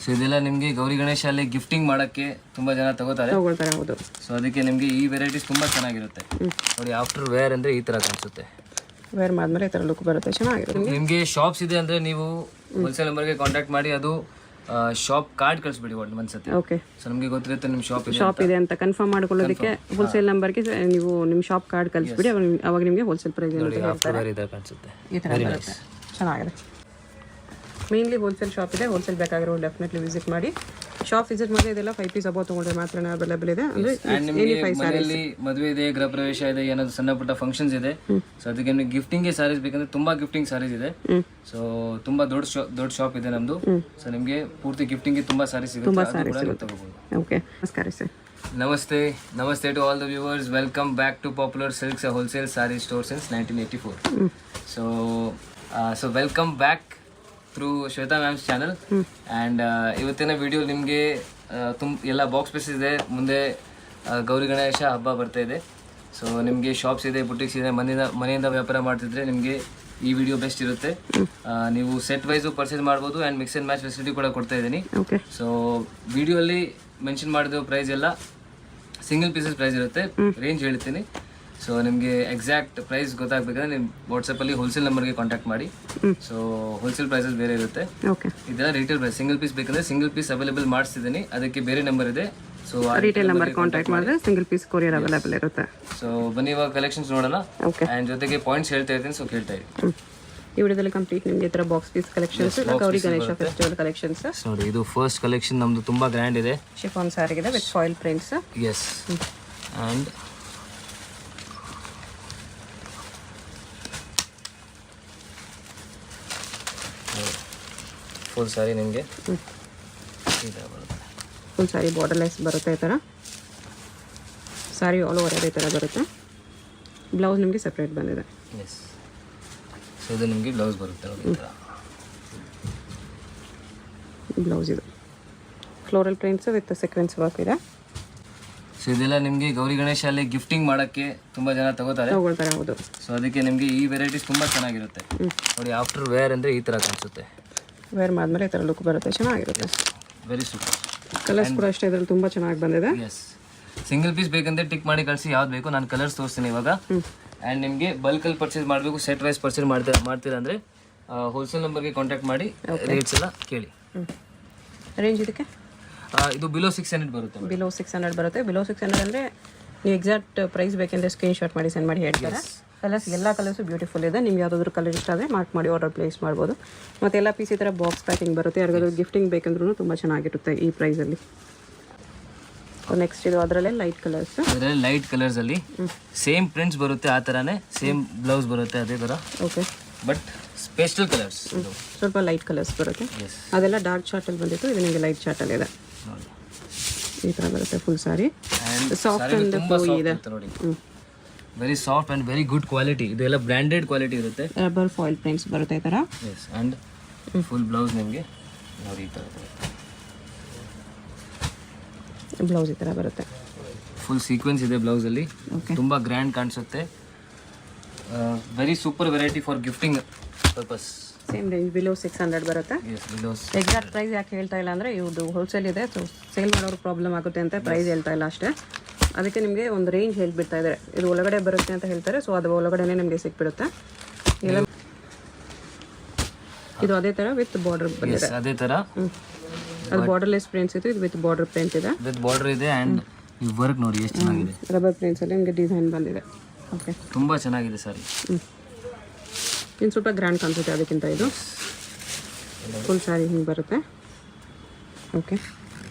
So ಇದೆಲ್ಲ ನಿಮಗೆ Gauri ಗಣೇಶಲ್ಲಿ gifting ಮಾಡೋಕ್ಕೆ ತುಂಬ ಜನ ತಗೋತಾರೆ. ಹೌದು. ಸೊ ಅದಕ್ಕೆ ನಿಮಗೆ ಈ ವೆರೈಟೀಸ್ ತುಂಬ ಚೆನ್ನಾಗಿರುತ್ತೆ ನೋಡಿ. ಆಫ್ಟರ್ ವೇರ್ ಅಂದರೆ ಈ ಥರ ಕಾಣಿಸುತ್ತೆ. ವೇರ್ ಮಾಡಿದ್ಮೇಲೆ ಈ ಥರ ಲುಕ್ ಬರುತ್ತೆ, ಚೆನ್ನಾಗಿರುತ್ತೆ. ನಿಮಗೆ ಶಾಪ್ಸ್ ಇದೆ ಅಂದರೆ ನೀವು ಹೋಲ್ಸೇಲ್ ನಂಬರ್ಗೆ ಕಾಂಟ್ಯಾಕ್ಟ್ ಮಾಡಿ ಅದು ಶಾಪ್ ಕಾರ್ಡ್ ಕಳಿಸ್ಬಿಡಿ ಒಂದ್ಸತಿ. ಓಕೆ. ಸೊ ನಮಗೆ ಗೊತ್ತಿರುತ್ತೆ ನಿಮ್ಮ ಶಾಪ್ ಇದೆ ಅಂತ ಕನ್ಫರ್ಮ್ ಮಾಡ್ಕೊಳ್ಳೋದಕ್ಕೆ ಹೋಲ್ಸೇಲ್ ನಂಬರ್ಗೆ ನೀವು ನಿಮ್ಮ ಶಾಪ್ ಕಾರ್ಡ್ ಕಳಿಸ್ಬಿಡಿ. ಅವಾಗ ನಿಮಗೆ ಹೋಲ್ಸೇಲ್ ಪ್ರೈಸ್ ಕಾಣಿಸುತ್ತೆ. ಈ ಥರ ಬರುತ್ತೆ, ಚೆನ್ನಾಗಿದೆ. ಮೇನ್ಲಿ ಹೋಲ್ಸೇಲ್ ಶಾಪ್ ಇದೆ. ಹೋಲ್ಸೇಲ್ ಬೇಕಾಗಿರೋ ಡೆಫಿನೆಟ್ಲಿ ವಿಸಿಟ್ ಮಾಡಿ. ಶಾಪ್ ವಿಸಿಟ್ ಮಾಡಿ ಇದೆಲ್ಲ 5 ಪೀಸ್ ಅಬೌವ್ ತೊಗೊಂಡ್ರೆ ಮಾತ್ರ ಅವೈಲೇಬಲ್ ಇದೆ. ಅಂದರೆ ಮನೆಯಲ್ಲಿ ಮದುವೆ ಇದೆ, ಗೃಹ ಪ್ರವೇಶ ಇದೆ, ಏನಾದ್ರು ಸಣ್ಣ ಪುಟ್ಟ ಫಂಕ್ಷನ್ಸ್ ಇದೆ. ಸೊ ಅದಕ್ಕೆ ನಿಮಗೆ ಗಿಫ್ಟಿಂಗ್ಗೆ ಸ್ಯಾರೀಸ್ ಬೇಕಂದ್ರೆ ತುಂಬಾ ಗಿಫ್ಟಿಂಗ್ ಸ್ಯಾರೀಸ್ ಇದೆ. ಸೊ ತುಂಬಾ ದೊಡ್ಡ ಶಾಪ್ ಇದೆ ನಮ್ದು. ಸೊ ನಿಮಗೆ ಪೂರ್ತಿ ಗಿಫ್ಟಿಂಗ್ಗೆ ತುಂಬಾ ಸ್ಯಾರೀಸ್ ಸಿಗುತ್ತೆ. ಓಕೆ, ನಮಸ್ಕಾರ sir. Namaste to all the viewers. Welcome back to popular silks wholesale saree store since 1984. So welcome back through Shweta ma'am's channel. And ಇವತ್ತಿನ ವಿಡಿಯೋ ನಿಮಗೆ ಎಲ್ಲ ಬಾಕ್ಸ್ ಪೀಸ್ ಇದೆ. ಮುಂದೆ ಗೌರಿ ಗಣೇಶ ಹಬ್ಬ ಬರ್ತಾ ಇದೆ. ಸೊ ನಿಮಗೆ ಶಾಪ್ಸ್ ಇದೆ, ಬುಟಿಕ್ಸ್ ಇದೆ, ಮನೆಯಿಂದ ವ್ಯಾಪಾರ ಮಾಡ್ತಿದ್ರೆ ನಿಮಗೆ ಈ ವಿಡಿಯೋ ಬೆಸ್ಟ್ ಇರುತ್ತೆ. ನೀವು ಸೆಟ್ ವೈಸು ಪರ್ಚೇಸ್ ಮಾಡ್ಬೋದು and mix and match facility ಕೂಡ ಕೊಡ್ತಾ ಇದ್ದೀನಿ. ಸೊ ವಿಡಿಯೋಲ್ಲಿ ಮೆನ್ಷನ್ ಮಾಡಿದ ಪ್ರೈಸ್ ಎಲ್ಲ ಸಿಂಗಲ್ ಪೀಸಸ್ ಪ್ರೈಸ್ ಇರುತ್ತೆ. ರೇಂಜ್ ಹೇಳ್ತೀನಿ. ಸೊ ನಿಮಗೆ ಎಕ್ಸಾಕ್ಟ್ ಪ್ರೈಸ್ ಗೊತ್ತಾಗಬೇಕಂದ್ರೆ ನೀವು ವಾಟ್ಸಪ್ಪಲ್ಲಿ ಹೋಲ್ಸೇಲ್ ನಂಬರ್ಗೆ ಕಾಂಟ್ಯಾಕ್ಟ್ ಮಾಡಿ. ಸೊ ಹೋಲ್ಸೇಲ್ ಪ್ರೈಸಸ್ ಬೇರೆ ಇರುತ್ತೆ. ಇದೆಲ್ಲ ರಿಟೇಲ್ ಪ್ರೈಸ್. ಸಿಂಗಲ್ ಪೀಸ್ ಬೇಕಂದ್ರೆ ಸಿಂಗಲ್ ಪೀಸ್ ಅವೈಲೇಬಲ್ ಮಾಡಿಸ್ತಿದ್ದೀನಿ, ಅದಕ್ಕೆ ಬೇರೆ ನಂಬರ್ ಇದೆ. ಸೊ ರಿಟೇಲ್ ನಂಬರ್ ಕಾಂಟ್ಯಾಕ್ಟ್ ಮಾಡಿದ್ರೆ ಸಿಂಗಲ್ ಪೀಸ್ ಕೊರಿಯರ್ ಅವೈಲೇಬಲ್ ಇರುತ್ತೆ. ಸೊ ಬನ್ನಿ ಇವಾಗ ಕಲೆಕ್ಷನ್ಸ್ ನೋಡೋಣ. ಆ್ಯಂಡ್ ಜೊತೆಗೆ ಪಾಯಿಂಟ್ಸ್ ಹೇಳ್ತಾ ಇರ್ತೀನಿ, ಸೊ ಕೇಳ್ತಾ ಇದ್ದೀನಿ. ಈ ವಿಡಿಯೋದಲ್ಲಿ ಕಂಪ್ಲೀಟ್ ನಿಮಗೆ ಈ ಥರ box piece collections, Gauri Ganesha festival collections. ನೋಡಿ ಇದು ಫಸ್ಟ್ ಕಲೆಕ್ಷನ್ ನಮ್ದು ತುಂಬಾ ಗ್ರ್ಯಾಂಡ್ ಇದೆ. ಶಿಫಾನ್ ಸ್ಯಾರಿ ಇದೆ with foil prints. Yes. And full saree ನಿಮಗೆ ಫುಲ್ ಸ್ಯಾರಿ ಬಾರ್ಡರ್ಲೆಸ್ ಬರುತ್ತೆ. ಈ ಥರ ಸ್ಯಾರಿ ಆಲ್ ಓವರ್ ಅದೇ ಥರ ಬರುತ್ತೆ. ಬ್ಲೌಸ್ ನಿಮಗೆ ಸಪ್ರೇಟ್ ಬಂದಿದೆ. ಎಸ್. ಸೊ ಇದು ನಿಮಗೆ ಬ್ಲೌಸ್ ಬರುತ್ತೆ ನೋಡಿ. ಈ ಥರ ಬ್ಲೌಸ್ ಇದು floral prints with sequence work ಇದೆ. ಸೊ ಇದೆಲ್ಲ ನಿಮಗೆ ಗೌರಿ ಗಣೇಶಲ್ಲಿ ಗಿಫ್ಟಿಂಗ್ ಮಾಡೋಕ್ಕೆ ತುಂಬ ಜನ ತಗೋತಾರೆ. ಹೌದು. ಸೊ ಅದಕ್ಕೆ ನಿಮಗೆ ಈ ವೆರೈಟೀಸ್ ತುಂಬ ಚೆನ್ನಾಗಿರುತ್ತೆ ನೋಡಿ. ಆಫ್ಟರ್ ವೇರ್ ಅಂದರೆ ಈ ಥರ ಕಾಣಿಸುತ್ತೆ. ವೇರ್ ಮಾಡಿದ್ಮೇಲೆ ಈ ಥರ ಲುಕ್ ಬರುತ್ತೆ, ಚೆನ್ನಾಗಿರುತ್ತೆ. Very super. ಕಲರ್ಸ್ ಕೂಡ ಅಷ್ಟೇ ಇದರಲ್ಲಿ ತುಂಬ ಚೆನ್ನಾಗಿ ಬಂದಿದೆ. ಎಸ್. ಸಿಂಗಲ್ ಪೀಸ್ ಬೇಕಂದ್ರೆ ಟಿಕ್ ಮಾಡಿ ಕಳಿಸಿ, ಯಾವ್ದು ಬೇಕು ನಾನು ಕಲರ್ಸ್ ತೋರಿಸ್ತೀನಿ ಇವಾಗ. ಆ್ಯಂಡ್ ನಿಮಗೆ ಬಲ್ಕಲ್ಲಿ ಪರ್ಚೇಸ್ ಮಾಡಬೇಕು, ಸೆಟ್ ವೈಸ್ ಪರ್ಚೇಸ್ ಮಾಡ್ತೀರಾ ಅಂದರೆ ಹೋಲ್ಸೇಲ್ ನಂಬರ್ಗೆ ಕಾಂಟ್ಯಾಕ್ಟ್ ಮಾಡಿ ರೇಟ್ಸ್ ಎಲ್ಲ ಕೇಳಿ. ರೇಂಜ್ ಇದಕ್ಕೆ ಇದು ಬಿಲೋ 600 ಬರುತ್ತೆ. ಬಿಲೋ 600 ಬರುತ್ತೆ. ಬಿಲೋ 600 ಅಂದರೆ ನೀವು ಎಕ್ಸಾಕ್ಟ್ ಪ್ರೈಸ್ ಬೇಕೆಂದರೆ ಸ್ಕ್ರೀನ್ ಶಾಟ್ ಮಾಡಿ ಸೆಂಡ್ ಮಾಡಿ ಹೇಳ್ತಾರೆ. ಕಲರ್ಸ್ ಎಲ್ಲ ಕಲರ್ಸು ಬ್ಯೂಟಿಫುಲ್ ಇದೆ. ನಿಮ್ಗೆ ಯಾವುದಾದ್ರೂ ಕಲರ್ ಇಷ್ಟ ಆದರೆ ಮಾರ್ಕ್ ಮಾಡಿ ಆರ್ಡರ್ ಪ್ಲೇಸ್ ಮಾಡ್ಬೋದು. ಮತ್ತು ಎಲ್ಲ ಪೀಸ್ ಈ ಥರ ಬಾಕ್ಸ್ ಪ್ಯಾಕಿಂಗ್ ಬರುತ್ತೆ. ಯಾರಿಗಾದ್ರೂ ಗಿಫ್ಟಿಂಗ್ ಬೇಕಂದ್ರೂ ತುಂಬ ಚೆನ್ನಾಗಿರುತ್ತೆ ಈ ಪ್ರೈಸಲ್ಲಿ. ನೆಕ್ಸ್ಟ್ ಇದು ಅದರಲ್ಲೇ ಲೈಟ್ ಕಲರ್ಸ್. ಅದರಲ್ಲಿ ಲೈಟ್ ಕಲರ್ಸಲ್ಲಿ ಸೇಮ್ ಪ್ರಿಂಟ್ಸ್ ಬರುತ್ತೆ, ಆ ಥರನೇ ಸೇಮ್ ಬ್ಲೌಸ್ ಬರುತ್ತೆ ಅದೇ ಥರ. ಓಕೆ. ಬಟ್ ಸ್ಪೆಷಲ್ ಕಲರ್ಸ್, ಸ್ವಲ್ಪ ಲೈಟ್ ಕಲರ್ಸ್ ಬರುತ್ತೆ. ಅದೆಲ್ಲ ಡಾರ್ಕ್ ಚಾರ್ಟಲ್ಲಿ ಬಂದಿತ್ತು, ಇದು ನಿಮಗೆ ಲೈಟ್ ಚಾರ್ಟಲ್ಲಿ ಇದೆ. ಈ ಥರ ಬರುತ್ತೆ full sari. Soft and flowy ಇದೆ ನೋಡಿ. Very soft and very good quality. ಇದೆಲ್ಲ ಬ್ರ್ಯಾಂಡೆಡ್ ಕ್ವಾಲಿಟಿ ಇರುತ್ತೆ. ರಬ್ಬರ್ ಫಾಯಿಲ್ ಪ್ರಿಂಟ್ಸ್ ಬರುತ್ತೆ ಈ ಥರ. ಎಸ್. ಆ್ಯಂಡ್ ಫುಲ್ ಬ್ಲೌಸ್ ನಿಮಗೆ ನೋಡಿ ಈ ಥರ ಬ್ಲೌಸ್ ಈ ಥರ ಬರುತ್ತೆ. ಫುಲ್ ಸೀಕ್ವೆನ್ಸ್ ಇದೆ ಬ್ಲೌಸಲ್ಲಿ, ತುಂಬ ಗ್ರ್ಯಾಂಡ್ ಕಾಣಿಸುತ್ತೆ. Very super variety for gifting purpose. Same range below 600 ಬರುತ್ತೆ. ಎಕ್ಸಾಕ್ಟ್ ಪ್ರೈಸ್ ಯಾಕೆ ಹೇಳ್ತಾ ಇಲ್ಲ ಅಂದರೆ ಇವ್ರದ್ದು ಹೋಲ್ಸೇಲ್ ಇದೆ. ಸೊ ಸೇಲ್ ಮಾಡೋರು ಪ್ರಾಬ್ಲಮ್ ಆಗುತ್ತೆ ಅಂತ ಪ್ರೈಸ್ ಹೇಳ್ತಾ ಇಲ್ಲ ಅಷ್ಟೇ. ಅದಕ್ಕೆ ನಿಮಗೆ ಒಂದು ರೇಂಜ್ ಹೇಳ್ಬಿಡ್ತಾ ಇದ್ದಾರೆ. ಇದು ಒಳಗಡೆ ಬರುತ್ತೆ ಅಂತ ಹೇಳ್ತಾರೆ. ಸೊ ಅದು ಒಳಗಡೆನೇ ನಿಮಗೆ ಸಿಕ್ಬಿಡುತ್ತೆ. ಇದು ಅದೇ ಥರ ವಿತ್ ಬಾರ್ಡರ್ ಬಂದಿದೆ. ಅದೇ ಥರ ಅದು ಬಾರ್ಡರ್ಲೆಸ್ ಪ್ರಿಂಟ್ಸ್ ಇದೆ. ಇದು ವಿತ್ ಬಾರ್ಡರ್ ಪ್ರಿಂಟ್ ಇದೆ. ವಿತ್ ಬಾರ್ಡರ್ ಇದೆ. ಆ್ಯಂಡ್ ಈ ವರ್ಕ್ ನೋಡಿ ಎಷ್ಟು ಚೆನ್ನಾಗಿದೆ. ರಬ್ಬರ್ ಪ್ರಿಂಟ್ಸಲ್ಲಿ ನಿಮಗೆ ಡಿಸೈನ್ ಬಂದಿದೆ. ಓಕೆ, ತುಂಬ ಚೆನ್ನಾಗಿದೆ ಸರ್. ಇನ್ನು ಸ್ವಲ್ಪ ಗ್ರ್ಯಾಂಡ್ ಕಾಣಿಸುತ್ತೆ ಅದಕ್ಕಿಂತ. ಇದು ಫುಲ್ ಸ್ಯಾರಿ ಹಿಂಗೆ ಬರುತ್ತೆ. ಓಕೆ,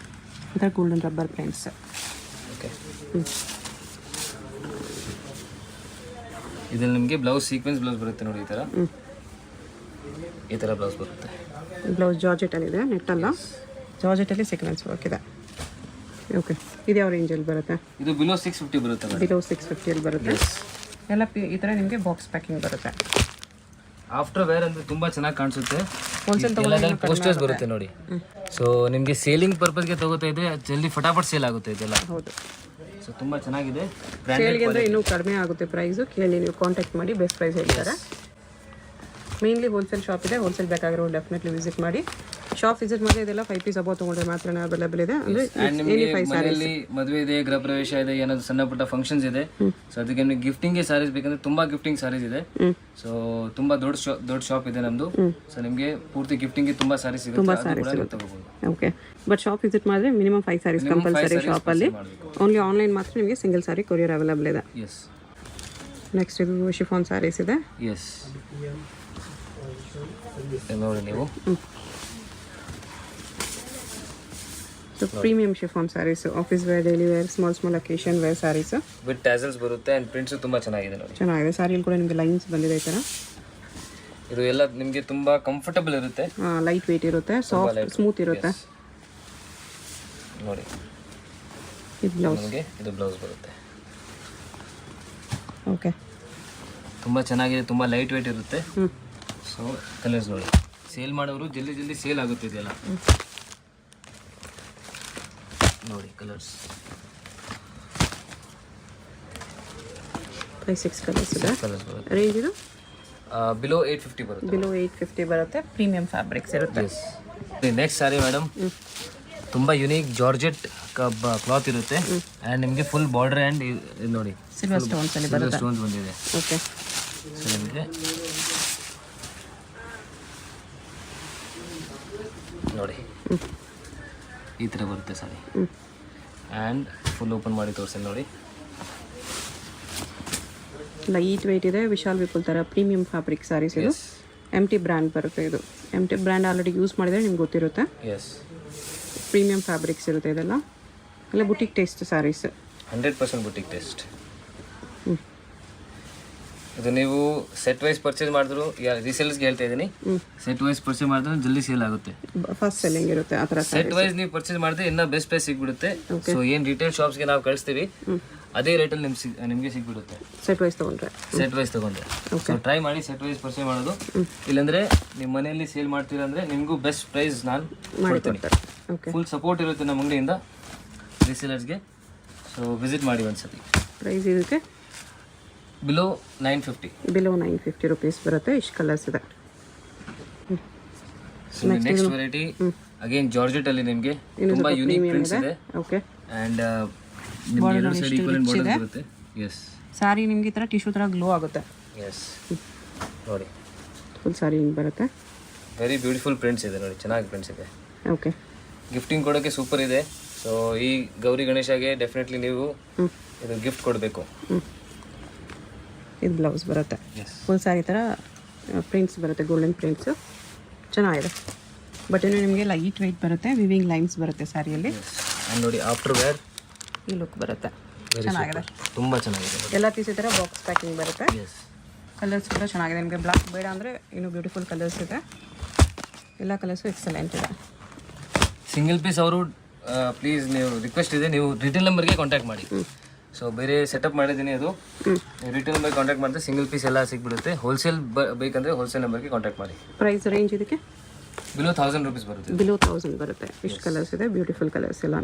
ಇದರ ಗೋಲ್ಡನ್ ರಬ್ಬರ್ ಪ್ರಿಂಟ್ಸ್. ಓಕೆ. ಇದ್ರಲ್ಲಿ ನಿಮಗೆ ಬ್ಲೌಸ್ ಸೀಕ್ವೆನ್ಸ್ ಬ್ಲೌಸ್ ಬರುತ್ತೆ ನೋಡಿ. ಈ ಥರ ಬ್ಲೌಸ್ ಬರುತ್ತೆ. ಬ್ಲೌಸ್ ಜಾರ್ಜೆಟಲ್ಲಿ ಇದೆ, ನೆಟ್ಟಲ್ಲ, ಜಾರ್ಜೆಟಲ್ಲಿ ಸೀಕ್ವೆನ್ಸ್ ವರ್ಕ್ ಇದೆ. ಓಕೆ, ಇದು ಯಾವ ರೇಂಜಲ್ಲಿ ಬರುತ್ತೆ? ಇದು ಬಿಲೋ 650 ಬರುತ್ತೆ. ಬಿಲೋ 650 ಬರುತ್ತೆ. ಎಲ್ಲ ಈ ಥರ ನಿಮಗೆ ಬಾಕ್ಸ್ ಪ್ಯಾಕಿಂಗ್ ಬರುತ್ತೆ. ಆಫ್ಟರ್ ವೇರ್ ಅಂದರೆ ತುಂಬ ಚೆನ್ನಾಗಿ ಕಾಣಿಸುತ್ತೆ. ಹೋಲ್ಸೇಲ್ ಪೋಸ್ಟರ್ಸ್ ಬರುತ್ತೆ ನೋಡಿ. ಸೊ ನಿಮಗೆ ಸೇಲಿಂಗ್ ಪರ್ಪಸ್ಗೆ ತಗೋತಾ ಇದೆ, ಜಲ್ದಿ ಫಟಾಫಟ್ ಸೇಲ್ ಆಗುತ್ತೆ ಇದೆಲ್ಲ. ಹೌದು. ಸೊ ತುಂಬ ಚೆನ್ನಾಗಿದೆ. ಸೇಲ್ಗೆ ಅಂದರೆ ಇನ್ನೂ ಕಡಿಮೆ ಆಗುತ್ತೆ ಪ್ರೈಸು. ಕೇಳಿ, ನೀವು ಕಾಂಟ್ಯಾಕ್ಟ್ ಮಾಡಿ, ಬೆಸ್ಟ್ ಪ್ರೈಸ್ ಹೇಳ್ತಾರೆ. ಮೇನ್ಲಿ ಹೋಲ್ಸೇಲ್ ಶಾಪ್ ಇದೆ. ಹೋಲ್ಸೇಲ್ ಬೇಕಾಗಿರೋ ಡೆಫಿನೆಟ್ಲಿ ವಿಸಿಟ್ ಮಾಡಿ. ಶಾಪ್ ವಿಸಿಟ್ ಮಾಡಿ ಇದೆಲ್ಲ 5 ಪೀಸ್ ಅಬೌವ್ ತೊಗೊಂಡ್ರೆ ಮಾತ್ರ ಅವೈಲೇಬಲ್ ಇದೆ ಅಂದರೆ ಆ್ಯಂಡ್ ನಿಮಗೆ ಮನೆಯಲ್ಲಿ ಮದುವೆ ಇದೆ, ಗೃಹ ಪ್ರವೇಶ ಇದೆ, ಏನಾದ್ರು ಸಣ್ಣ ಪುಟ್ಟ ಫಂಕ್ಷನ್ಸ್ ಇದೆ, ಸೊ ಅದಕ್ಕೆ ನಿಮಗೆ ಗಿಫ್ಟಿಂಗ್ಗೆ ಸ್ಯಾರೀಸ್ ಬೇಕಂದ್ರೆ ತುಂಬಾ ಗಿಫ್ಟಿಂಗ್ ಸ್ಯಾರೀಸ್ ಇದೆ. ಸೊ ತುಂಬಾ ದೊಡ್ಡ ಶಾಪ್ ಇದೆ ನಮ್ದು. ಸೊ ನಿಮಗೆ ಪೂರ್ತಿ ಗಿಫ್ಟಿಂಗ್ಗೆ ತುಂಬಾ ಸ್ಯಾರೀಸ್ ಸಿಗುತ್ತೆ, ಅದು ಕೂಡ ನೀವು ತಗೋಬಹುದು. ಓಕೆ, ಬಟ್ ಶಾಪ್ ವಿಸಿಟ್ ಮಾಡಿದ್ರೆ ಮಿನಿಮಮ್ 5 ಸ್ಯಾರೀಸ್ ಕಂಪಲ್ಸರಿ ಶಾಪಲ್ಲಿ. ಓನ್ಲಿ ಆನ್ಲೈನ್ ಮಾತ್ರ ನಿಮಗೆ ಸಿಂಗಲ್ ಸ್ಯಾರಿ ಕೊರಿಯರ್ ಅವೈಲೇಬಲ್ ಇದೆ. ಎಸ್. ನೆಕ್ಸ್ಟ್ ಇದು ಶಿಫಾನ್ ಸ್ಯಾರೀಸ್ ಇದೆ. ಎಸ್, ನೋಡಿ ನೀವು. So premium chiffon sarees, office wear, daily wear, small occasion wear sarees with tassels ಬರುತ್ತೆ ಆ್ಯಂಡ್ ಪ್ರಿಂಟ್ಸ್ ತುಂಬಾ ಚೆನ್ನಾಗಿದೆ ನೋಡಿ. ಚೆನ್ನಾಗಿದೆ. ಸ್ಯಾರಿಯಲ್ಲಿ ಕೂಡ ನಿಮಗೆ ಲೈನ್ಸ್ ಬಂದಿದೆ ಈ ಥರ. ಇದು ಎಲ್ಲ ನಿಮಗೆ ತುಂಬಾ ಕಂಫರ್ಟಬಲ್ ಇರುತ್ತೆ, ಲೈಟ್ ವೇಟ್ ಇರುತ್ತೆ, ಸಾಫ್ಟ್ ಸ್ಮೂತ್ ಇರುತ್ತೆ. ನೋಡಿ ಇದು ಬ್ಲೌಸ್. ನಿಮಗೆ ಇದು ಬ್ಲೌಸ್ ಬರುತ್ತೆ. ಓಕೆ, ತುಂಬಾ ಚೆನ್ನಾಗಿದೆ, ತುಂಬಾ ಲೈಟ್ ವೇಟ್ ಇರುತ್ತೆ. ಸೊ ಕಲರ್ಸ್ ನೋಡಿ, ಸೇಲ್ ಮಾಡೋರು ಜಲ್ದಿ ಸೇಲ್ ಆಗುತ್ತೆ ಇದೆಲ್ಲ. ನೋಡಿ ಕಲರ್ಸ್ 6 ಕಲರ್ಸ್ ಇದೆ. ಕಲರ್ಸ್ ಬರುತ್ತೆ. ರೇಂಜ್ ಇದು ಬಿಲೋ 850 ಬರುತ್ತೆ. ಬಿಲೋ 850 ಬರುತ್ತೆ. ಪ್ರೀಮಿಯಂ ಫ್ಯಾಬ್ರಿಕ್ಸ್ ಇರುತ್ತೆ. ನೆಕ್ಸ್ಟ್ ಸಾರಿ ಮೇಡಮ್, ತುಂಬಾ ಯುನೀಕ್ ಜಾರ್ಜೆಟ್ ಕ್ಲಾತ್ ಇರುತ್ತೆ ಆ್ಯಂಡ್ ನಿಮಗೆ ಫುಲ್ ಬಾರ್ಡರ್ ಆ್ಯಂಡ್ ಇದು ನೋಡಿ ಸಿಲ್ವರ್ ಸ್ಟೋನ್ಸ್ ಅಲ್ಲಿ ಬರುತ್ತೆ. ಸ್ಟೋನ್ಸ್ ಬಂದಿದೆ. ಓಕೆ, ಸೊ ನಿಮಗೆ ನೋಡಿ ಈ ಥರ ಬರುತ್ತೆ ಸಾರಿ. ಆ್ಯಂಡ್ ಫುಲ್ ಓಪನ್ ಮಾಡಿ ತೋರಿಸ್ತೀನಿ ನೋಡಿ. ಲೈಟ್ ವೆಯ್ಟ್ ಇದೆ, ವಿಶಾಲ್ ವಿಪುಲ್ ಥರ ಪ್ರೀಮಿಯಂ ಫ್ಯಾಬ್ರಿಕ್ ಸ್ಯಾರೀಸ್ ಇದು. MT ಬ್ರ್ಯಾಂಡ್ ಬರುತ್ತೆ ಇದು. MT ಬ್ರ್ಯಾಂಡ್ ಆಲ್ರೆಡಿ ಯೂಸ್ ಮಾಡಿದರೆ ನಿಮ್ಗೆ ಗೊತ್ತಿರುತ್ತೆ. ಎಸ್, ಪ್ರೀಮಿಯಂ ಫ್ಯಾಬ್ರಿಕ್ಸ್ ಇರುತ್ತೆ ಇದೆಲ್ಲ. ಎಲ್ಲ boutique taste sarees, 100% boutique taste. ಇದು ನೀವು ಸೆಟ್ ವೈಸ್ ಪರ್ಚೇಸ್ ಮಾಡಿದ್ರು, ರೀಸೇಲ್ಸ್ಗೆ ಹೇಳ್ತಾ ಇದ್ದೀನಿ, ಸೆಟ್ ವೈಸ್ ಪರ್ಚೇಸ್ ಮಾಡಿದ್ರೆ ಜಲ್ದಿ ಸೇಲ್ ಆಗುತ್ತೆ. ಫಸ್ಟ್ ಸೆಲ್ಲಿಂಗ್ ಇರುತ್ತೆ ಆ ಥರ. ಸೆಟ್ ವೈಸ್ ನೀವು ಪರ್ಚೇಸ್ ಮಾಡಿದ್ರೆ ಇನ್ನೂ ಬೆಸ್ಟ್ ಪ್ರೈಸ್ ಸಿಗ್ಬಿಡುತ್ತೆ. ಸೊ ಏನು ರಿಟೇಲ್ ಶಾಪ್ಸ್ಗೆ ನಾವು ಕಳಿಸ್ತೀವಿ ಅದೇ ರೇಟಲ್ಲಿ ನಿಮಗೆ ಸಿಗ್ಬಿಡುತ್ತೆ ಸೆಟ್ ವೈಸ್ ತೊಗೊಂಡ್ರೆ. ಸೊ ಟ್ರೈ ಮಾಡಿ ಸೆಟ್ ವೈಸ್ ಪರ್ಚೇಸ್ ಮಾಡೋದು. ಇಲ್ಲಾಂದ್ರೆ ನಿಮ್ಮ ಮನೆಯಲ್ಲಿ ಸೇಲ್ ಮಾಡ್ತೀರಾ ಅಂದರೆ ನಿಮಗೂ ಬೆಸ್ಟ್ ಪ್ರೈಸ್ ನಾನು ಮಾಡ್ತೀನಿ. ಫುಲ್ ಸಪೋರ್ಟ್ ಇರುತ್ತೆ ನಮ್ಮ ಅಂಗಡಿಯಿಂದ ರೀಸೇಲರ್ಸ್ಗೆ. ಸೊ ವಿಸಿಟ್ ಮಾಡಿ ಒಂದ್ಸತಿ. ಪ್ರೈಸ್ ಇದಕ್ಕೆ ಬಿಲೋ 950. ಬಿಲೋ 950 ರುಪೀಸ್ ಬರುತ್ತೆ. ಇಷ್ಟು ಕಲರ್ಸ್ ಇದೆ. ನೆಕ್ಸ್ಟ್ ವೆರೈಟಿ ಅಗೇನ್ ಜಾರ್ಜೆಟ್ ಅಲ್ಲಿ ನಿಮಗೆ ತುಂಬಾ ಯೂನಿಕ್ ಪ್ರಿಂಟ್ಸ್ ಇದೆ. ಓಕೆ, ಅಂಡ್ ನಿಮಗೆ ಎರಡು ಸೈಡ್ ಈಕ್ವಲ್ ಬಾರ್ಡರ್ ಬರುತ್ತೆ. ಎಸ್, ಸಾರಿ ನಿಮಗೆ ಈ ಥರ ಟಿಶ್ಯೂ ಥರ ಗ್ಲೋ ಆಗುತ್ತೆ. ಎಸ್, ನೋಡಿ ಫುಲ್ ಸಾರಿ ಹಿಂಗೆ ಬರುತ್ತೆ. ವೆರಿ ಬ್ಯೂಟಿಫುಲ್ ಪ್ರಿಂಟ್ಸ್ ಇದೆ ನೋಡಿ, ಚೆನ್ನಾಗಿ ಪ್ರಿಂಟ್ಸ್ ಇದೆ. ಓಕೆ, ಗಿಫ್ಟಿಂಗ್ ಕೊಡೋಕ್ಕೆ ಸೂಪರ್ ಇದೆ. ಸೊ ಈ ಗೌರಿ ಗಣೇಶಗೆ ಡೆಫಿನೆಟ್ಲಿ ನೀವು ಇದು ಗಿಫ್ಟ್ ಕೊಡಬೇಕು. ಇದು ಬ್ಲೌಸ್ ಬರುತ್ತೆ. ಫುಲ್ ಸ್ಯಾರಿ ಥರ ಪ್ರಿಂಟ್ಸ್ ಬರುತ್ತೆ, ಗೋಲ್ಡನ್ ಪ್ರಿಂಟ್ಸು ಚೆನ್ನಾಗಿದೆ. ಬಟ್ ಇನ್ನು ನಿಮಗೆ ಲೈಟ್ ವೆಯ್ಟ್ ಬರುತ್ತೆ, ವಿವಿಂಗ್ ಲೈನ್ಸ್ ಬರುತ್ತೆ ಸ್ಯಾರಿಯಲ್ಲಿ. ನೋಡಿ ಆಫ್ಟರ್ ವೇರ್ ಈ ಲುಕ್ ಬರುತ್ತೆ, ಚೆನ್ನಾಗಿದೆ, ತುಂಬ ಚೆನ್ನಾಗಿದೆ. ಎಲ್ಲ ಪೀಸ್ ಈ ಥರ ಬಾಕ್ಸ್ ಪ್ಯಾಕಿಂಗ್ ಬರುತ್ತೆ. ಕಲರ್ಸ್ ಕೂಡ ಚೆನ್ನಾಗಿದೆ. ನಿಮಗೆ ಬ್ಲಾಕ್ ಬೇಡ ಅಂದರೆ ಇನ್ನೂ ಬ್ಯೂಟಿಫುಲ್ ಕಲರ್ಸ್ ಇದೆ. ಎಲ್ಲ ಕಲರ್ಸು ಎಕ್ಸಲೆಂಟ್ ಇದೆ. ಸಿಂಗಲ್ ಪೀಸ್ ಅವರು ಪ್ಲೀಸ್ ನೀವು ರಿಕ್ವೆಸ್ಟ್ ಇದೆ, ನೀವು ರಿಟೇಲ್ ನಂಬರ್ಗೆ ಕಾಂಟ್ಯಾಕ್ಟ್ ಮಾಡಿ. ಸೊ ಬೇರೆ ಸೆಟಪ್ ಮಾಡಿದ್ದೀನಿ, ಅದು ರಿಟೇಲ್ ನಂಬರ್ ಕಾಂಟ್ಯಾಕ್ಟ್ ಮಾಡಿದ್ರೆ ಸಿಂಗಲ್ ಪೀಸ್ ಎಲ್ಲ ಸಿಗ್ಬಿಡುತ್ತೆ. ಹೋಲ್ಸೇಲ್ ಬೇಕಂದರೆ ಹೋಲ್ಸೇಲ್ ನಂಬರ್ಗೆ ಕಾಂಟ್ಯಾಕ್ಟ್ ಮಾಡಿ. ಪ್ರೈಸ್ ರೇಂಜ್ ಇದಕ್ಕೆ ಬಿಲೋ 1000 ರೂಪೀಸ್ ಬರುತ್ತೆ. ಬಿಲೋ 1000 ಬರುತ್ತೆ. ಇಷ್ಟು ಕಲರ್ಸ್ ಇದೆ, ಬ್ಯೂಟಿಫುಲ್ ಕಲರ್ಸ್ ಎಲ್ಲ.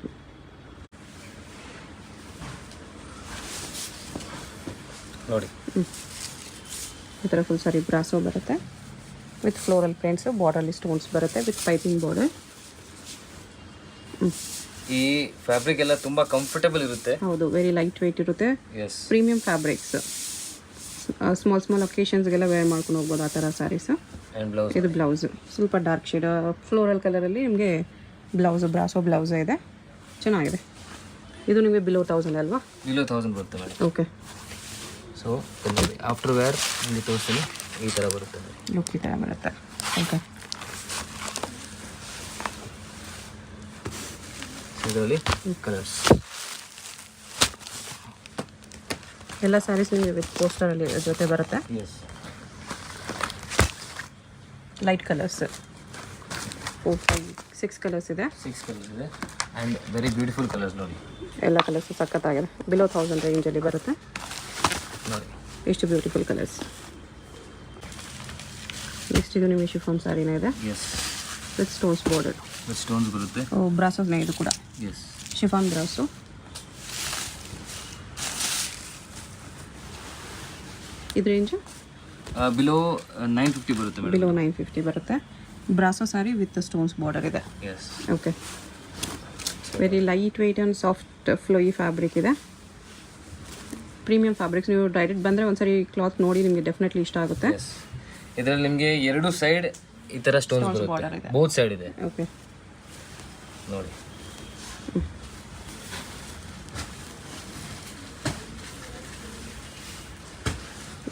ನೋಡಿ ಈ ಥರ ಫುಲ್ ಸಾರಿ ಬ್ರಾಸೋ ಬರುತ್ತೆ ವಿತ್ ಫ್ಲೋರಲ್ ಪ್ರಿಂಟ್ಸು, ಬಾರ್ಡರ್ಲಿ ಸ್ಟೋನ್ಸ್ ಬರುತ್ತೆ ವಿತ್ ಪೈಪಿಂಗ್ ಬಾರ್ಡರ್. ಈ ಫ್ಯಾಬ್ರಿಕ್ ಎಲ್ಲ ತುಂಬ ಕಂಫರ್ಟಬಲ್ ಇರುತ್ತೆ. ಹೌದು, ವೆರಿ ಲೈಟ್ ವೆಯ್ಟ್ ಇರುತ್ತೆ. Yes, premium fabrics. ಸ್ಮಾಲ್ ಅಕೇಶನ್ಸ್ಗೆಲ್ಲ ವೇರ್ ಮಾಡ್ಕೊಂಡು ಹೋಗ್ಬೋದು ಆ ಥರ ಸ್ಯಾರೀಸು. ಇದು ಬ್ಲೌಸು ಸ್ವಲ್ಪ ಡಾರ್ಕ್ ಶೇಡ್ ಫ್ಲೋರಲ್ ಕಲರಲ್ಲಿ ನಿಮಗೆ ಬ್ಲೌಸು ಬ್ರಾಸೋ ಬ್ಲೌಸ್ ಇದೆ, ಚೆನ್ನಾಗಿದೆ. ಇದು ನಿಮಗೆ ಬಿಲೋ 1000 ಅಲ್ವಾ? ಬಿಲೋ 1000 ಬರುತ್ತೆ madam. Okay, so after wear ನಿಮಗೆ ತೋರಿಸ್ತೀನಿ. ಈ ಥರ ಬರುತ್ತೆ ಲುಕ್, ಈ ಥರ ಬರುತ್ತೆ. ಓಕೆ, ಇದರಲ್ಲಿ ಕಲರ್ಸ್ ಎಲ್ಲ ಸ್ಯಾರೀಸ್ ನಿಮಗೆ ವಿತ್ ಪೋಸ್ಟರಲ್ಲಿ ಜೊತೆ ಬರುತ್ತೆ. ಎಸ್, ಲೈಟ್ ಕಲರ್ಸ್ 4, 5, 6 ಕಲರ್ಸ್ ಇದೆ. 6 ಕಲರ್ಸ್ ಇದೆ ಆ್ಯಂಡ್ ವೆರಿ ಬ್ಯೂಟಿಫುಲ್ ಕಲರ್ಸ್ ನೋಡಿ. ಎಲ್ಲ ಕಲರ್ಸು ಸಖತ್ತಾಗಿದೆ. ಬಿಲೋ 1000 ರೇಂಜಲ್ಲಿ ಬರುತ್ತೆ ನೋಡಿ, ಎಷ್ಟು ಬ್ಯೂಟಿಫುಲ್ ಕಲರ್ಸ್. ನೆಕ್ಸ್ಟ್ ಇದು ನಿಮಗೆ ಶಿಫಾನ್ ಸ್ಯಾರಿನೇ ಇದೆ. Yes, with stones border. With stones ಬರುತ್ತೆ. ಬ್ರಾಸೋಸ್ನೇ ಇದು ಕೂಡ. Yes, chiffon brasso. ಇದು ರೇಂಜು ಬಿಲೋ 950 ಬರುತ್ತೆ ಮೇಡಮ್. ಬಿಲೋ 950 ಬರುತ್ತೆ. Brasso sari with stones border ಇದೆ. Yes. Okay, very light weight and soft flowy fabric ಇದೆ. Premium fabrics. ನೀವು ಡೈರೆಕ್ಟ್ ಬಂದರೆ ಒಂದ್ಸರಿ ಕ್ಲಾತ್ ನೋಡಿ ನಿಮಗೆ ಡೆಫಿನೆಟ್ಲಿ ಇಷ್ಟ ಆಗುತ್ತೆ. ಎಸ್. ಇದರಲ್ಲಿ ನಿಮಗೆ ಎರಡು ಸೈಡ್ ಈ ಥರ ಸ್ಟೋನ್ಸ್ ಬಾರ್ಡರ್ ಬರುತ್ತೆ, ಇದೆ. ಬೋತ್ ಸೈಡ್ ಇದೆ ಓಕೆ, ನೋಡಿ.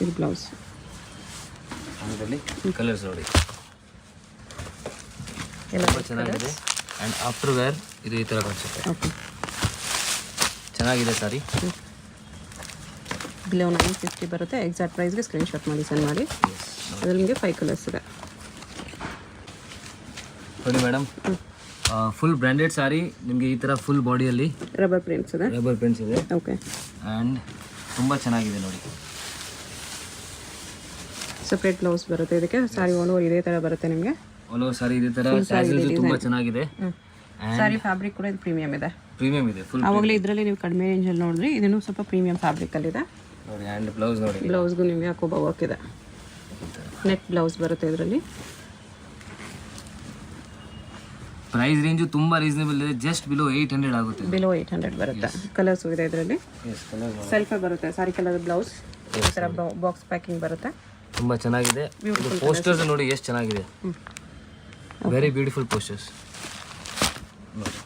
ಇದು ಬ್ಲೌಸ್. ಇದರಲ್ಲಿ ಕಲರ್ಸ್ ನೋಡಿ ಎಲ್ಲ ತುಂಬ ಚೆನ್ನಾಗಿದೆ. ಆ್ಯಂಡ್ ಆಫ್ಟರ್ ವೇರ್ ಇದು ಈ ಥರ ಕಾಣಿಸುತ್ತೆ. ಓಕೆ, ಚೆನ್ನಾಗಿದೆ ಸಾರಿ. ಬಿಲೋ 950 ಬರುತ್ತೆ. ಎಕ್ಸಾಕ್ಟ್ ಪ್ರೈಸ್ಗೆ ಸ್ಕ್ರೀನ್ಶಾಟ್ ಮಾಡಿ ಸೆಂಡ್ ಮಾಡಿ. ಅದರಲ್ಲಿ ನಿಮಗೆ 5 ಕಲರ್ಸ್ ಇದೆ ನೋಡಿ ಮೇಡಮ್. ಫುಲ್ ಬ್ರ್ಯಾಂಡೆಡ್ ಸಾರಿ ನಿಮಗೆ ಈ ಥರ ಫುಲ್ ಬಾಡಿಯಲ್ಲಿ ರಬ್ಬರ್ ಪ್ರಿಂಟ್ಸ್ ಇದೆ. ರಬ್ಬರ್ ಪ್ರಿಂಟ್ಸ್ ಇದೆ. ಓಕೆ, ಆ್ಯಂಡ್ ತುಂಬ ಚೆನ್ನಾಗಿದೆ ನೋಡಿ. ಸಪ್ರೇಟ್ ಬ್ಲೌಸ್ ಬರುತ್ತೆ ಇದಕ್ಕೆ. ಸಾರಿ ಆಲ್ ಓವರ್ ಇದೇ ಥರ ಬರುತ್ತೆ ನಿಮಗೆ. ಆಲ್ ಓವರ್ ಸಾರಿ ಇದೇ ಥರ ಟ್ಯಾಸಲ್ಸ್ ತುಂಬ ಚೆನ್ನಾಗಿದೆ. ಸಾರಿ ಫ್ಯಾಬ್ರಿಕ್ ಕೂಡ ಇದು ಪ್ರೀಮಿಯಂ ಇದೆ. ಪ್ರೀಮಿಯಂ ಇದೆ ಫುಲ್. ಆವಾಗಲೇ ಇದರಲ್ಲಿ ನೀವು ಕಡಿಮೆ ರೇಂಜಲ್ಲಿ ನೋಡಿದ್ರಿ, ಇದನ್ನು ಸ್ವಲ್ಪ ಪ್ರೀಮಿಯಂ ಫ್ಯಾಬ್ರಿಕಲ್ಲಿದೆ ನೋಡಿ. ಆ್ಯಂಡ್ ಬ್ಲೌಸ್ ನೋಡಿ. ಬ್ಲೌಸ್ಗೂ ನಿಮಗೆ ಹಾಕೋ ವರ್ಕ್ ಇದೆ. ನೆಟ್ ಬ್ಲೌಸ್ ಬರುತ್ತೆ ಇದರಲ್ಲಿ. ಪ್ರೈಸ್ ರೇಂಜು ತುಂಬ ರೀಸನೇಬಲ್ ಇದೆ. ಜಸ್ಟ್ ಬಿಲೋ 800 ಆಗುತ್ತೆ. ಬಿಲೋ 800 ಬರುತ್ತೆ. ಕಲರ್ಸ್ ಇದೆ ಇದರಲ್ಲಿ. ಎಸ್, ಕಲರ್ ಸೆಲ್ಫೇ ಬರುತ್ತೆ. ಸಾರಿ ಕಲರ್ ಬ್ಲೌಸ್ ಈ ಥರ ಬಾಕ್ಸ್ ಪ್ಯಾಕಿಂಗ್ ಬರುತ್ತೆ. ತುಂಬ ಚೆನ್ನಾಗಿದೆ. ಇದು ಪೋಸ್ಟರ್ಸ್ ನೋಡಿ ಎಷ್ಟು ಚೆನ್ನಾಗಿದೆ. ವೆರಿ ಬ್ಯೂಟಿಫುಲ್ ಪೋಸ್ಟರ್ಸ್ ನೋಡಿ.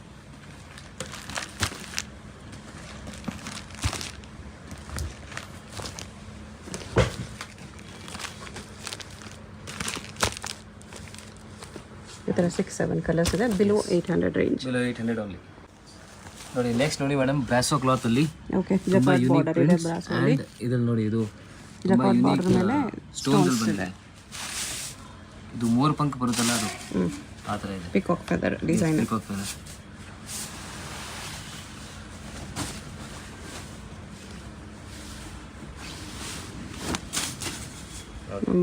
ಈ ಥರ 6-7 ಕಲರ್ಸ್ ಇದೆ. Below 800 range. Below 800 only. ನೋಡಿ ನೆಕ್ಸ್ಟ್ ನೋಡಿ ಮೇಡಮ್, ಬ್ರಾಸೋ ಕ್ಲಾತ್ ಅಲ್ಲಿ ಓಕೆ, ಜಕಾರ್ಡ್ ಬಾರ್ಡರ್ ಇದೆ ಬ್ರಾಸೋ ಅಲ್ಲಿ. ಇದ್ರಲ್ಲಿ ನೋಡಿ ಇದು ಜಕಾರ್ಡ್ ಬಾರ್ಡರ್ ಮೇಲೆ ಸ್ಟೋನ್ಸ್ ಬಂದಿದೆ. ಇದು ಮೋರ್ ಪಂಕ್ ಬರುತ್ತಲ್ಲ ಅದು ಆ ಥರ ಇದೆ. Peacock feather design. Peacock feather.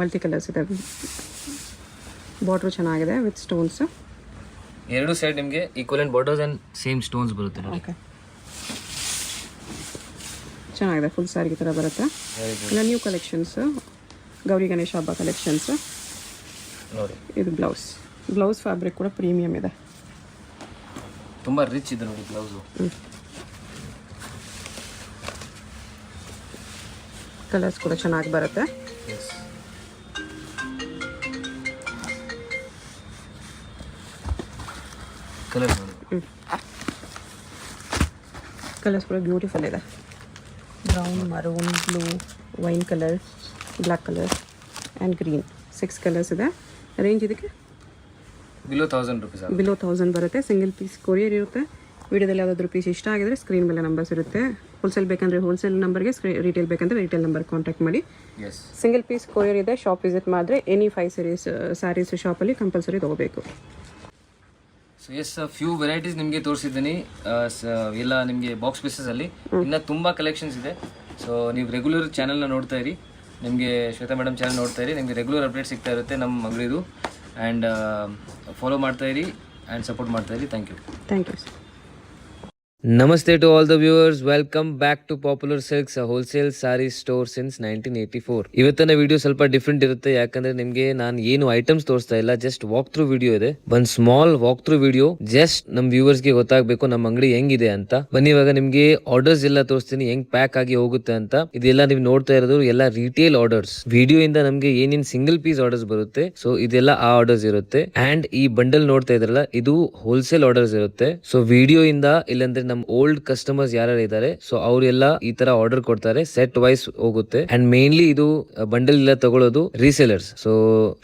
Multi colours ಇದೆ. ಬಾರ್ಡರ್ ಚೆನ್ನಾಗಿದೆ ವಿತ್ ಸ್ಟೋನ್ಸ್. ಎರಡು ಸೈಡ್ ನಿಮಗೆ equivalent borders and same stones ಬರುತ್ತೆ ನೋಡಿ. ಓಕೆ, ಚೆನ್ನಾಗಿದೆ. ಫುಲ್ ಸಾರಿಗೆ ಥರ ಬರುತ್ತೆ. ಇಲ್ಲ ನ್ಯೂ ಕಲೆಕ್ಷನ್ಸ್, ಗೌರಿ ಗಣೇಶ ಹಬ್ಬ ಕಲೆಕ್ಷನ್ಸ್ ನೋಡಿ. ಇದು ಬ್ಲೌಸ್. ಬ್ಲೌಸ್ ಫ್ಯಾಬ್ರಿಕ್ ಕೂಡ ಪ್ರೀಮಿಯಂ ಇದೆ. ತುಂಬ ರಿಚ್ ಇದೆ ನೋಡಿ ಬ್ಲೌಸು. ಕಲರ್ಸ್ ಕೂಡ ಚೆನ್ನಾಗಿ ಬರುತ್ತೆ. ಎಸ್. ಕಲರ್ ನೋಡಿ. ಕಲರ್ಸ್ ಕೂಡ ಬ್ಯೂಟಿಫುಲ್ ಇದೆ. Brown, maroon, blue, wine colour, black colour and green. 6 colours ಇದೆ. ರೇಂಜ್ ಇದಕ್ಕೆ ಬಿಲೋ 1000 ರುಪೀಸ್. ಬಿಲೋ 1000 ಬರುತ್ತೆ. ಸಿಂಗಲ್ ಪೀಸ್ ಕೊರಿಯರ್ ಇರುತ್ತೆ. ವಿಡಿಯೋದಲ್ಲಿ ಯಾವುದಾದ್ರೂ ಪೀಸ್ ಇಷ್ಟ ಆಗಿದ್ರೆ ಸ್ಕ್ರೀನ್ ಮೇಲೆ ನಂಬರ್ಸ್ ಇರುತ್ತೆ. ಹೋಲ್ಸೇಲ್ ಬೇಕಂದರೆ ಹೋಲ್ಸೇಲ್ ನಂಬರ್ಗೆ, ರಿಟೇಲ್ ಬೇಕಂದರೆ ರಿಟೇಲ್ ನಂಬರ್ ಕಾಂಟ್ಯಾಕ್ಟ್ ಮಾಡಿ. ಎಸ್. ಸಿಂಗಲ್ ಪೀಸ್ ಕೊರಿಯರ್ ಇದೆ. ಶಾಪ್ ವಿಸಿಟ್ ಮಾಡಿದ್ರೆ ಎನಿ 5 ಸೀರೀಸ್ ಸ್ಯಾರೀಸ್ ಶಾಪಲ್ಲಿ ಕಂಪಲ್ಸರಿ ತೊಗೋಬೇಕು. ಸೊ ಎಸ್, ಫ್ಯೂ ವೆರೈಟೀಸ್ ನಿಮಗೆ ತೋರಿಸಿದ್ದೀನಿ. ಎಲ್ಲ ನಿಮಗೆ ಬಾಕ್ಸ್ ಪೀಸಸಲ್ಲಿ ಇನ್ನೂ ತುಂಬ ಕಲೆಕ್ಷನ್ಸ್ ಇದೆ. ಸೊ ನೀವು ರೆಗ್ಯುಲರ್ ಚಾನಲ್ನ ನೋಡ್ತಾ ಇರಿ. ನಿಮಗೆ ಶ್ವೇತಾ ಮೇಡಮ್ ಚಾನಲ್ ನೋಡ್ತಾ ಇರಿ. ನಿಮಗೆ ರೆಗ್ಯುಲರ್ ಅಪ್ಡೇಟ್ ಸಿಗ್ತಾ ಇರುತ್ತೆ ನಮ್ಮ ಅಂಗಡಿದು. ಆ್ಯಂಡ್ ಫಾಲೋ ಮಾಡ್ತಾ ಇರಿ ಆ್ಯಂಡ್ ಸಪೋರ್ಟ್ ಮಾಡ್ತಾ ಇರಿ. Thank you. Thank you. Namaste to all the viewers. Welcome back to Popular Silks, a wholesale saree store since 1984. ಇವತ್ತಿನ ವಿಡಿಯೋ ಸ್ವಲ್ಪ ಡಿಫ್ರೆಂಟ್ ಇರುತ್ತೆ, ಯಾಕಂದ್ರೆ ನಿಮ್ಗೆ ನಾನು ಏನು ಐಟಮ್ಸ್ ತೋರಿಸ್ತಾ ಇಲ್ಲ, ಜಸ್ಟ್ ವಾಕ್ ಥ್ರೂ ವಿಡಿಯೋ ಇದೆ. ಒಂದು small walk through video, just ನಮ್ ವ್ಯೂವರ್ಸ್ ಗೆ ಗೊತ್ತಾಗಬೇಕು ನಮ್ಮ ಅಂಗಡಿ ಹೆಂಗಿದೆ ಅಂತ. ಬನ್ನಿ ಇವಾಗ ನಿಮ್ಗೆ ಆರ್ಡರ್ಸ್ ಎಲ್ಲ ತೋರಿಸ್ತೀನಿ, ಹೆಂಗ್ ಪ್ಯಾಕ್ ಆಗಿ ಹೋಗುತ್ತೆ ಅಂತ. ಇದೆಲ್ಲ ನೀವು ನೋಡ್ತಾ ಇರೋದು ಎಲ್ಲ ರಿಟೇಲ್ ಆರ್ಡರ್ಸ್. ವಿಡಿಯೋ ಇಂದ ನಮ್ಗೆ ಏನೇನ್ ಸಿಂಗಲ್ ಪೀಸ್ ಆರ್ಡರ್ಸ್ ಬರುತ್ತೆ, ಸೊ ಇದೆಲ್ಲ ಆ ಆರ್ಡರ್ಸ್ ಇರುತ್ತೆ. ಅಂಡ್ ಈ ಬಂಡಲ್ ನೋಡ್ತಾ ಇದ್ರಲ್ಲ, ಇದು ಹೋಲ್ಸೇಲ್ ಆರ್ಡರ್ಸ್ ಇರುತ್ತೆ. ಸೊ ವಿಡಿಯೋ ಇಂದ ಇಲ್ಲಾಂದ್ರೆ ನಮ್ ಓಲ್ಡ್ ಕಸ್ಟಮರ್ಸ್ ಯಾರು ಇದ್ದಾರೆ, ಸೊ ಅವರೆಲ್ಲ ಈ ತರ ಆರ್ಡರ್ ಕೊಡ್ತಾರೆ, ಸೆಟ್ ವೈಸ್ ಹೋಗುತ್ತೆ. ಅಂಡ್ ಮೇನ್ಲಿ ಇದು ಬಂಡಲ್ ಎಲ್ಲ ತಗೊಳ್ಳೋದು ರೀಸೇಲರ್ಸ್. ಸೊ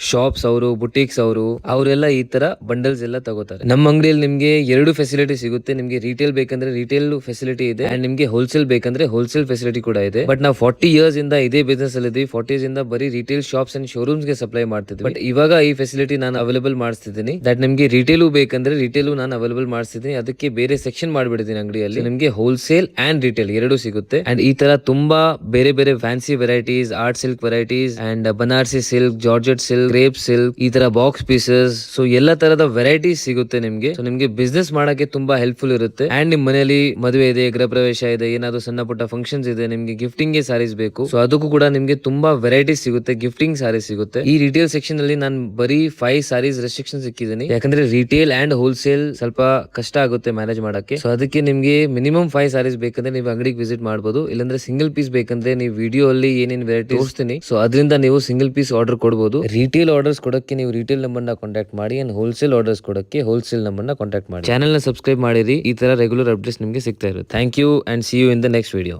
ಶಾಪ್ಸ್ ಅವರು, ಬುಟೀಕ್ಸ್ ಅವರು, ಅವರೆಲ್ಲ ಈ ತರ ಬಂಡಲ್ಸ್ ಎಲ್ಲ ತಗೋತಾರೆ. ನಮ್ಮ ಅಂಗಡಿಯಲ್ಲಿ ನಿಮ್ಗೆ ಎರಡು ಫೆಸಿಲಿಟಿ ಸಿಗುತ್ತೆ. ನಿಮ್ಗೆ ರಿಟೇಲ್ ಬೇಕಂದ್ರೆ ರಿಟೇಲ್ ಫೆಸಿಲಿಟಿ ಇದೆ, ಅಂಡ್ ನಿಮ್ಗೆ ಹೋಲ್ಸೇಲ್ ಬೇಕಂದ್ರೆ ಹೋಲ್ಸೇಲ್ ಫೆಸಿಲಿಟಿ ಕೂಡ ಇದೆ. ಬಟ್ ನಾವು 40 years ಇಂದ ಇದೇ ಬಿಸ್ನೆಸ್ ಅಲ್ಲಿ ಇದೀವಿ. 40 years ಇಂದ ಬರೀ ರಿಟೇಲ್ ಶಾಪ್ಸ್ ಅಂಡ್ ಶೋರೂಮ್ಸ್ ಗೆ ಸಪ್ಲೈ ಮಾಡ್ತಿದ್ವಿ. ಬಟ್ ಇವಾಗ ಈ ಫೆಸಿಲಿಟಿ ನಾನು ಅವೈಲೇಬಲ್ ಮಾಡಿಸ್ತಿದ್ದೀನಿ. ದಟ್ ನಿಮ್ಗೆ ರಿಟೇಲು ಬೇಕಂದ್ರೆ ರಿಟೇಲು ನಾನು ಅವೈಲೇಬಲ್ ಮಾಡಿಸ್ತಿದ್ದೀನಿ. ಅದಕ್ಕೆ ಬೇರೆ ಸೆಕ್ಷನ್ ಮಾಡ್ಬಿಡ್ತೀನಿ ಇದ್ದೀನಿ ಅಂಗಡಿಯಲ್ಲಿ. ನಿಮಗೆ ಹೋಲ್ಸೇಲ್ ಅಂಡ್ ರಿಟೇಲ್ ಎರಡು ಸಿಗುತ್ತೆ. ಅಂಡ್ ಈ ತರ ತುಂಬಾ ಬೇರೆ ಬೇರೆ fancy varieties, art silk varieties and Banarasi silk, georgette silk, crepe silk, ಈ ತರ ಬಾಕ್ಸ್ ಪೀಸಸ್, ಸೊ ಎಲ್ಲ ತರದ ವೆರೈಟೀಸ್ ಸಿಗುತ್ತೆ ನಿಮ್ಗೆ. ಸೊ ನಿಮ್ಗೆ ಬಿಸ್ನೆಸ್ ಮಾಡಕ್ಕೆ ತುಂಬಾ ಹೆಲ್ಪ್ಫುಲ್ ಇರುತ್ತೆ. ಅಂಡ್ ನಿಮ್ ಮನೆಯಲ್ಲಿ ಮದುವೆ ಇದೆ, ಗೃಹ ಪ್ರವೇಶ ಇದೆ, ಏನಾದ್ರು ಸಣ್ಣ ಪುಟ್ಟ ಫಂಕ್ಷನ್ಸ್ ಇದೆ, ನಿಮ್ಗೆ ಗಿಫ್ಟಿಂಗ್ ಗೆ ಸಾರೀಸ್ ಬೇಕು, ಸೊ ಅದಕ್ಕೂ ಕೂಡ ನಿಮ್ಗೆ ತುಂಬಾ ವೆರೈಟೀಸ್ ಸಿಗುತ್ತೆ, ಗಿಫ್ಟಿಂಗ್ ಸಾರೀಸ್ ಸಿಗುತ್ತೆ. ಈ ರಿಟೇಲ್ ಸೆಕ್ಷನ್ ಅಲ್ಲಿ ನಾನು ಬರೀ 5 ಸಾರೀಸ್ ರೆಸ್ಟ್ರಿಕ್ಷನ್ ಸಿಕ್ಕಿದ್ದೀನಿ, ಯಾಕಂದ್ರೆ ರಿಟೇಲ್ ಅಂಡ್ ಹೋಲ್ಸೇಲ್ ಸ್ವಲ್ಪ ಕಷ್ಟ ಆಗುತ್ತೆ ಮ್ಯಾನೇಜ್ ಮಾಡಕ್ಕೆ. ಸೊ ಅದಕ್ಕೆ ನಿಮ್ಗೆ ಮಿನಿಮಮ್ 5 ಸಾರೀಸ್ ಬೇಕಂದ್ರೆ ನೀವು ಅಂಗಡಿಗೆ ವಿಸಿಟ್ ಮಾಡಬಹುದು. ಇಲ್ಲಾಂದ್ರೆ ಸಿಂಗಲ್ ಪೀಸ್ ಬೇಕಂದ್ರೆ ನೀವು ವಿಡಿಯೋ ಅಲ್ಲಿ ಏನೇನ್ ವೆರೈಟಿ ತೋರಿಸ್ತೀನಿ, ಸೊ ಅದರಿಂದ ನೀವು ಸಿಂಗಲ್ ಪೀಸ್ ಆರ್ಡರ್ ಕೊಡಬಹುದು. ರಿಟೇಲ್ ಆರ್ಡರ್ಸ್ ಕೊಡಕ್ಕೆ ನೀವು ರಿಟೇಲ್ ನಂಬರ್ ನ ಕಾಂಟ್ಯಾಕ್ಟ್ ಮಾಡಿ, ಅಂಡ್ ಹೋಲ್ಸೇಲ್ ಆರ್ಡರ್ಸ್ ಕೊಡಕ್ಕೆ ಹೋಲ್ಸೇಲ್ ನಂಬರ್ ನ ಕಾಂಟ್ಯಾಕ್ಟ್ ಮಾಡಿ. ಚಾನೆಲ್ ನ ಸಬ್ಸ್ಕ್ರೈಬ್ ಮಾಡಿರಿ, ಈ ತರ ರೆಗ್ಯುಲರ್ ಅಪ್ಡೇಟ್ಸ್ ನಿಮಗೆ ಸಿಗ್ತಾ ಇರುತ್ತೆ. Thank you and see you in the next video.